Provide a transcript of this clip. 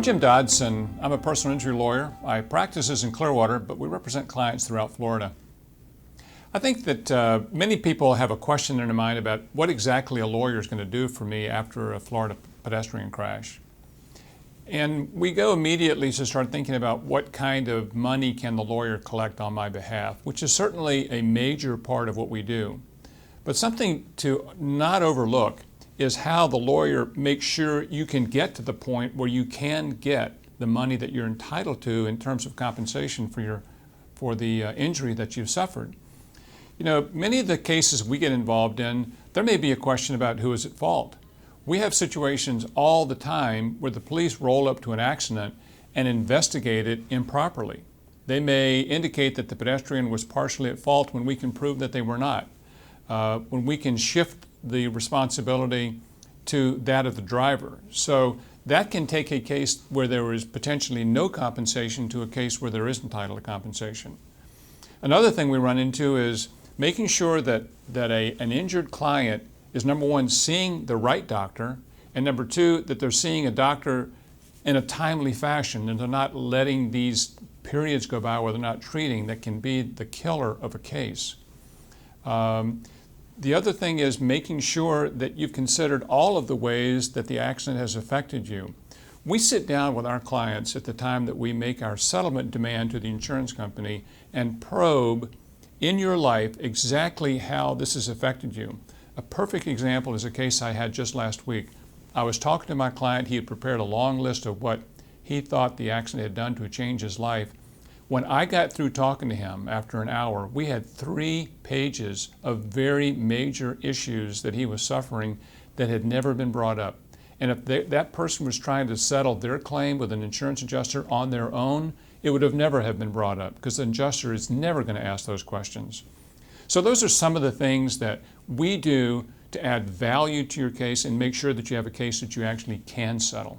Jim Dodson. I'm a personal injury lawyer. I practice in Clearwater, but we represent clients throughout Florida. I think that many people have a question in their mind about what exactly a lawyer is going to do for me after a Florida pedestrian crash. And we go immediately to start thinking about what kind of money can the lawyer collect on my behalf, which is certainly a major part of what we do. But something to not overlook is how the lawyer makes sure you can get to the point where you can get the money that you're entitled to in terms of compensation for the injury that you've suffered. You know, many of the cases we get involved in, there may be a question about who is at fault. We have situations all the time where the police roll up to an accident and investigate it improperly. They may indicate that the pedestrian was partially at fault when we can prove that they were not. When we can shift the responsibility to that of the driver. So that can take a case where there is potentially no compensation to a case where there is entitled to compensation. Another thing we run into is making sure that an injured client is, number one, seeing the right doctor, and number two, that they're seeing a doctor in a timely fashion and they're not letting these periods go by where they're not treating that can be the killer of a case. The other thing is making sure that you've considered all of the ways that the accident has affected you. We sit down with our clients at the time that we make our settlement demand to the insurance company and probe in your life exactly how this has affected you. A perfect example is a case I had just last week. I was talking to my client. He had prepared a long list of what he thought the accident had done to change his life. When I got through talking to him after an hour, we had 3 pages of very major issues that he was suffering that had never been brought up. And if that person was trying to settle their claim with an insurance adjuster on their own, it would have never have been brought up because the adjuster is never going to ask those questions. So those are some of the things that we do to add value to your case and make sure that you have a case that you actually can settle.